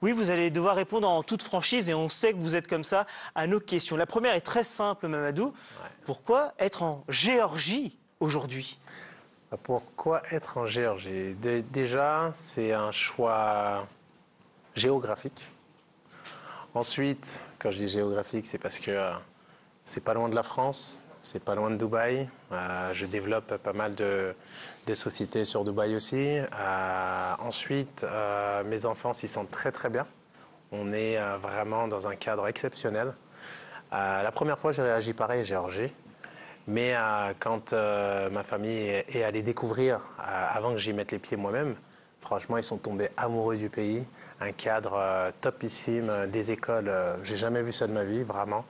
Oui, vous allez devoir répondre en toute franchise et on sait que vous êtes comme ça à nos questions. La première est très simple, Mamadou. Ouais. Pourquoi être en Géorgie aujourd'hui? Pourquoi être en Géorgie? Déjà, c'est un choix géographique. Ensuite, quand je dis géographique, c'est parce que c'est pas loin de la France, c'est pas loin de Dubaï. Je développe pas mal de sociétés sur Dubaï aussi. Ensuite, mes enfants s'y sentent très très bien. On est vraiment dans un cadre exceptionnel. La première fois, j'ai réagi pareil, Géorgie. Mais quand ma famille est allée découvrir, avant que j'y mette les pieds moi-même, franchement, ils sont tombés amoureux du pays. Un cadre topissime, des écoles, j'ai jamais vu ça de ma vie, vraiment.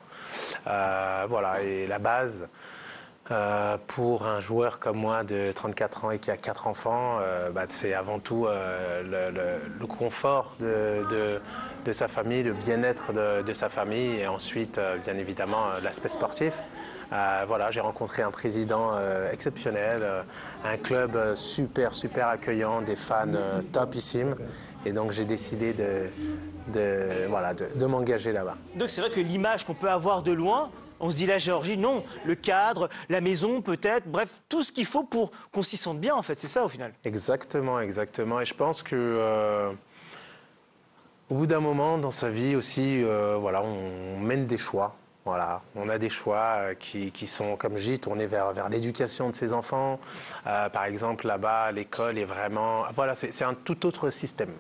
Voilà, et la base, pour un joueur comme moi de 34 ans et qui a 4 enfants, c'est avant tout le confort de sa famille, le bien-être de sa famille et ensuite, bien évidemment, l'aspect sportif. Voilà, j'ai rencontré un président exceptionnel, un club super accueillant, des fans topissimes. Et donc j'ai décidé de m'engager là-bas. Donc c'est vrai que l'image qu'on peut avoir de loin, on se dit la Géorgie, non, le cadre, la maison peut-être, bref, tout ce qu'il faut pour qu'on s'y sente bien en fait, c'est ça au final. Exactement. Et je pense que au bout d'un moment dans sa vie aussi, voilà, on mène des choix. Voilà, on a des choix qui sont, comme je dis, tournés vers l'éducation de ses enfants. Par exemple, là-bas, l'école est vraiment... Voilà, c'est un tout autre système.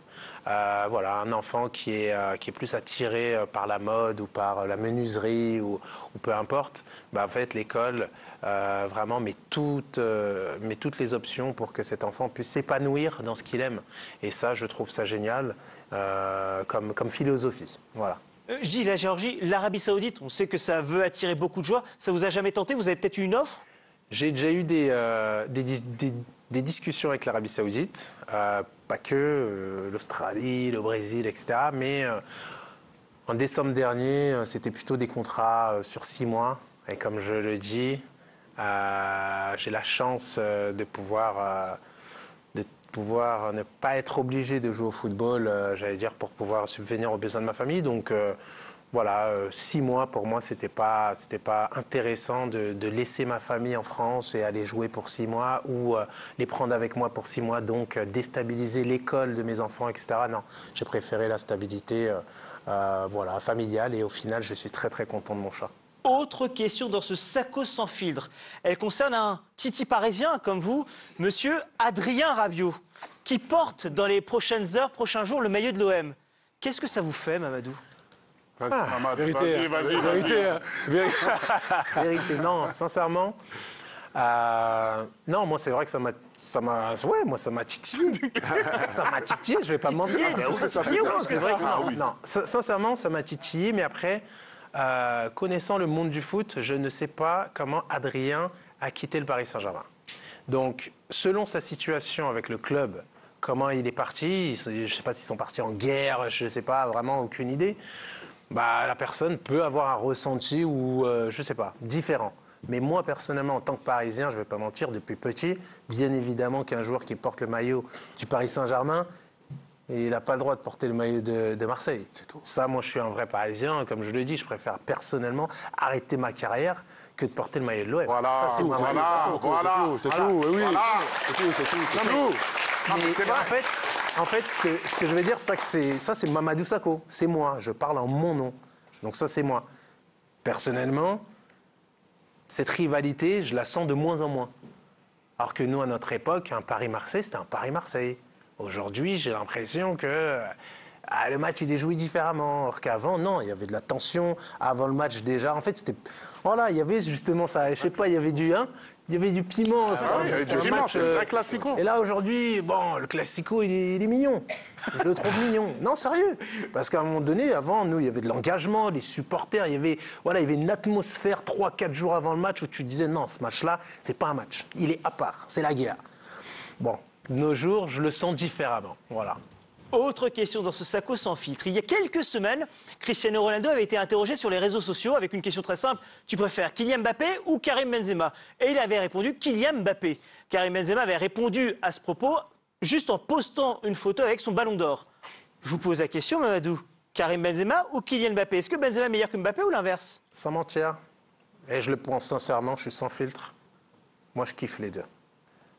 Voilà, un enfant qui est plus attiré par la mode ou par la menuiserie ou peu importe, en fait, l'école vraiment met toutes les options pour que cet enfant puisse s'épanouir dans ce qu'il aime. Et ça, je trouve ça génial comme philosophie. Voilà. Je dis la Géorgie, l'Arabie Saoudite, on sait que ça veut attirer beaucoup de joueurs. Ça vous a jamais tenté? Vous avez peut-être eu une offre? J'ai déjà eu des discussions avec l'Arabie Saoudite, pas que l'Australie, le Brésil, etc. Mais en décembre dernier, c'était plutôt des contrats sur 6 mois. Et comme je le dis, j'ai la chance de pouvoir ne pas être obligé de jouer au football, j'allais dire, pour pouvoir subvenir aux besoins de ma famille. Donc voilà, 6 mois pour moi, c'était pas intéressant de laisser ma famille en France et aller jouer pour 6 mois ou les prendre avec moi pour 6 mois, donc déstabiliser l'école de mes enfants, etc. Non, j'ai préféré la stabilité voilà, familiale et au final, je suis très très content de mon choix. Autre question dans ce Sacco sans filtre. Elle concerne un titi parisien comme vous, monsieur Adrien Rabiot, qui porte dans les prochaines heures, prochains jours, le maillot de l'OM. Qu'est-ce que ça vous fait, Mamadou? Vérité. Vérité, non, sincèrement. Non, moi, c'est vrai que ça m'a titillé. Ça m'a titillé, je vais pas mentir. Non, sincèrement, ça m'a titillé, mais après... connaissant le monde du foot, je ne sais pas comment Adrien a quitté le Paris Saint-Germain. Donc, selon sa situation avec le club, comment il est parti, je ne sais pas s'ils sont partis en guerre, je ne sais pas, vraiment aucune idée, la personne peut avoir un ressenti ou, je ne sais pas, différent. Mais moi, personnellement, en tant que Parisien, je ne vais pas mentir, depuis petit, bien évidemment qu'un joueur qui porte le maillot du Paris Saint-Germain, et il n'a pas le droit de porter le maillot de Marseille, c'est tout. Ça, moi, je suis un vrai Parisien. Comme je le dis, je préfère personnellement arrêter ma carrière que de porter le maillot de l'OM. Voilà, ça, c'est c'est tout, oui. C'est tout. Mais en fait, ce que je veux dire, c'est Mamadou Sakho. C'est moi. Je parle en mon nom. Donc ça, c'est moi. Personnellement, cette rivalité, je la sens de moins en moins. Alors que nous, à notre époque, un Paris-Marseille, c'était un Paris-Marseille. Aujourd'hui, j'ai l'impression que le match, il est joué différemment. Alors qu'avant, non, il y avait de la tension. Avant le match, déjà, en fait, c'était... Voilà, il y avait justement ça. Je sais pas, il y avait du piment. Il y avait du piment, c'est un classico. Et là, aujourd'hui, le classico, il est mignon. Je le trouve mignon. Non, sérieux. Parce qu'à un moment donné, avant, nous, il y avait de l'engagement, les supporters, il y avait une atmosphère 3-4 jours avant le match où tu te disais, non, ce match-là, c'est pas un match. Il est à part. C'est la guerre. Bon. De nos jours, je le sens différemment. Voilà. Autre question dans ce Sacco sans filtre. Il y a quelques semaines, Cristiano Ronaldo avait été interrogé sur les réseaux sociaux avec une question très simple. Tu préfères Kylian Mbappé ou Karim Benzema? Et il avait répondu Kylian Mbappé. Karim Benzema avait répondu à ce propos juste en postant une photo avec son ballon d'or. Je vous pose la question, Mamadou. Karim Benzema ou Kylian Mbappé? Est-ce que Benzema est meilleur que Mbappé ou l'inverse? Sans mentir, et je le pense sincèrement, je suis sans filtre, moi je kiffe les deux.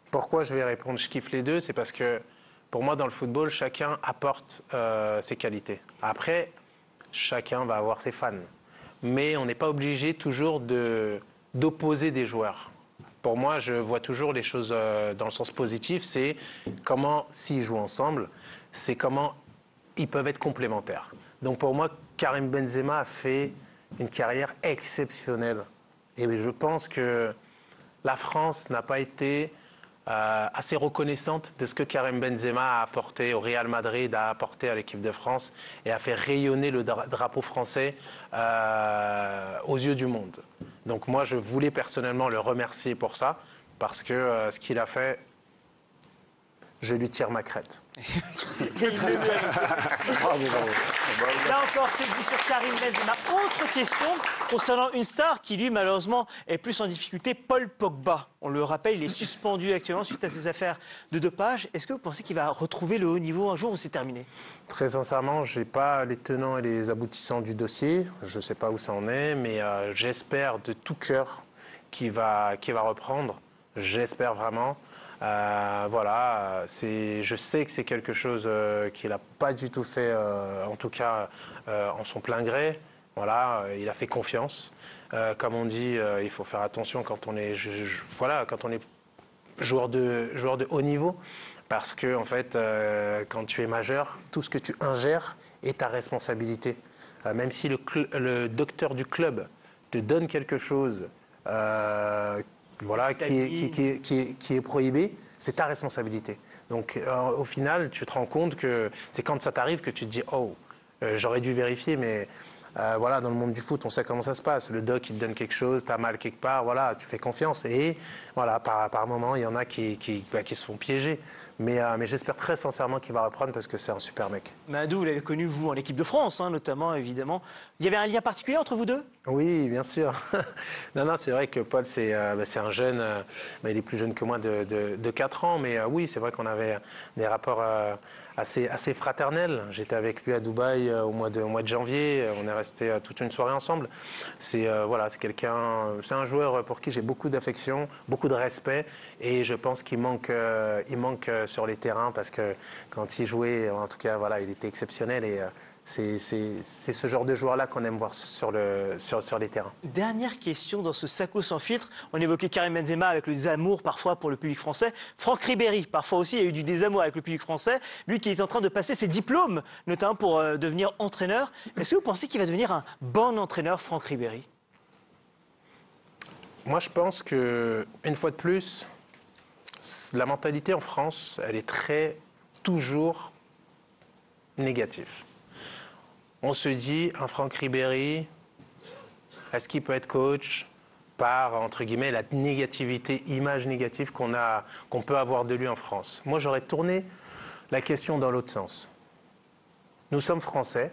Pourquoi je vais répondre je kiffe les deux? C'est parce que pour moi dans le football, chacun apporte ses qualités. Après, chacun va avoir ses fans. Mais on n'est pas obligé toujours d'opposer des joueurs. Pour moi, je vois toujours les choses dans le sens positif, c'est comment, s'ils jouent ensemble, c'est comment ils peuvent être complémentaires. Donc pour moi, Karim Benzema a fait une carrière exceptionnelle. Et je pense que la France n'a pas été assez reconnaissante de ce que Karim Benzema a apporté au Real Madrid, a apporté à l'équipe de France et a fait rayonner le drapeau français aux yeux du monde. Donc moi, je voulais personnellement le remercier pour ça, parce que ce qu'il a fait, je lui tire ma crête. Là encore, c'est dit sur Karim Benzema. Autre question concernant une star qui, lui, malheureusement, est plus en difficulté, Paul Pogba. On le rappelle, il est suspendu actuellement suite à ses affaires de dopage. Est-ce que vous pensez qu'il va retrouver le haut niveau un jour ou c'est terminé? Très sincèrement, je n'ai pas les tenants et les aboutissants du dossier. Je ne sais pas où ça en est, mais j'espère de tout cœur qu'il va reprendre. J'espère vraiment. Je sais que c'est quelque chose qu'il n'a pas du tout fait, en tout cas en son plein gré. Voilà, il a fait confiance. Comme on dit, il faut faire attention quand on est, quand on est joueur de haut niveau, parce que en fait, quand tu es majeur, tout ce que tu ingères est ta responsabilité. Même si le docteur du club te donne quelque chose. Qui est prohibé, c'est ta responsabilité. Donc au final, tu te rends compte que c'est quand ça t'arrive que tu te dis « Oh, j'aurais dû vérifier, mais dans le monde du foot, on sait comment ça se passe. Le doc, il te donne quelque chose, t'as mal quelque part, voilà, tu fais confiance. » Et voilà, par moment, il y en a qui se font piéger. Mais j'espère très sincèrement qu'il va reprendre parce que c'est un super mec. Mamadou, vous l'avez connu, vous, en équipe de France, notamment, évidemment. Il y avait un lien particulier entre vous deux? Oui, bien sûr. Non, c'est vrai que Paul, c'est un jeune, il est plus jeune que moi de 4 ans, mais oui, c'est vrai qu'on avait des rapports assez fraternels. J'étais avec lui à Dubaï au mois de janvier, on est resté toute une soirée ensemble. C'est un joueur pour qui j'ai beaucoup d'affection, beaucoup de respect, et je pense qu'il manque sur les terrains parce que quand il jouait, en tout cas, il était exceptionnel et c'est ce genre de joueur-là qu'on aime voir sur les terrains. Dernière question dans ce Sacco sans filtre. On évoquait Karim Benzema avec le désamour parfois pour le public français. Franck Ribéry, parfois aussi, il y a eu du désamour avec le public français. Lui qui est en train de passer ses diplômes, notamment pour devenir entraîneur. Est-ce que vous pensez qu'il va devenir un bon entraîneur, Franck Ribéry? Moi, je pense que, une fois de plus, la mentalité en France, elle est toujours négative. On se dit, un Franck Ribéry, est-ce qu'il peut être coach par, entre guillemets, la négativité, image négative qu'on peut avoir de lui en France? Moi, j'aurais tourné la question dans l'autre sens. Nous sommes Français,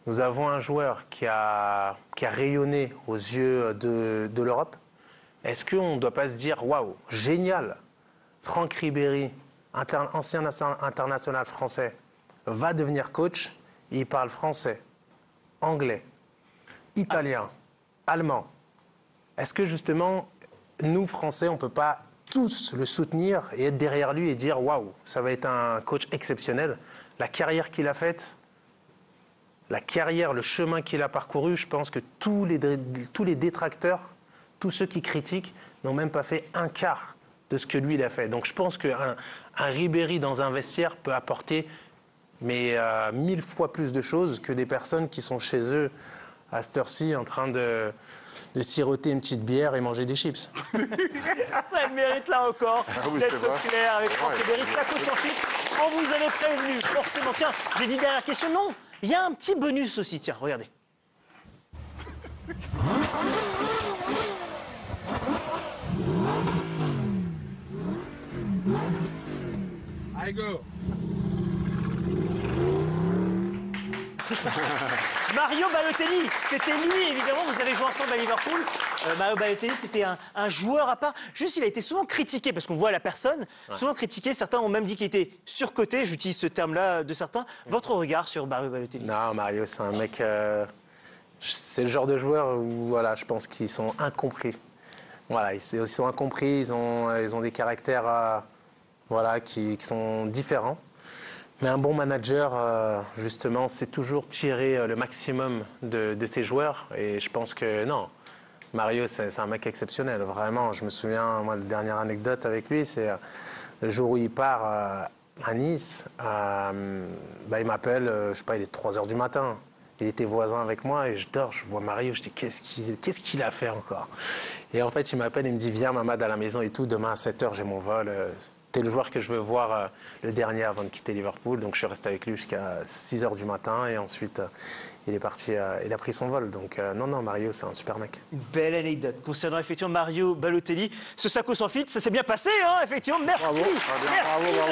nous avons un joueur qui a rayonné aux yeux de l'Europe. Est-ce qu'on ne doit pas se dire, waouh, génial, Franck Ribéry, ancien international français, va devenir coach? Il parle français, anglais, italien, allemand. Est-ce que justement, nous, Français, on ne peut pas tous le soutenir et être derrière lui et dire « Waouh, ça va être un coach exceptionnel ». La carrière qu'il a faite, le chemin qu'il a parcouru, je pense que tous les détracteurs, tous ceux qui critiquent, n'ont même pas fait un quart de ce que lui, il a fait. Donc je pense qu'un Ribéry dans un vestiaire peut apporter 1000 fois plus de choses que des personnes qui sont chez eux à cette heure-ci en train de siroter une petite bière et manger des chips. Ça mérite là encore d'être clair avec Franck Ribéry. Sacco sans filtre, on vous avait prévenu, forcément. Tiens, j'ai dit dernière question, non, il y a un petit bonus aussi, tiens, regardez. Allez, go. Mario Balotelli, c'était lui, évidemment, vous avez joué ensemble à Liverpool. Mario Balotelli, c'était un joueur à part. Juste, il a été souvent critiqué, parce qu'on voit la personne, souvent critiqué. Certains ont même dit qu'il était surcoté, j'utilise ce terme-là de certains. Votre regard sur Mario Balotelli? Non, Mario, c'est un mec... c'est le genre de joueur où, voilà, je pense qu'ils sont incompris. Voilà, ils sont incompris, ils ont des caractères voilà, qui sont différents. Mais un bon manager, justement, c'est toujours tirer le maximum de ses joueurs. Et je pense que non, Mario, c'est un mec exceptionnel, vraiment. Je me souviens, moi, la dernière anecdote avec lui, c'est le jour où il part à Nice, il m'appelle, je sais pas, il est 3h du matin. Il était voisin avec moi et je dors, je vois Mario, je dis qu'est-ce qu'il a fait encore? Et en fait, il m'appelle, il me dit viens Mamad à la maison et tout, demain à 7h j'ai mon vol. T'es le joueur que je veux voir le dernier avant de quitter Liverpool. Donc je suis resté avec lui jusqu'à 6h du matin et ensuite il est parti, il a pris son vol. Donc non, Mario, c'est un super mec. Une belle anecdote concernant effectivement Mario Balotelli. Ce Sacco sans filtre, ça s'est bien passé, hein, effectivement. Merci. Bravo. Merci. Bravo.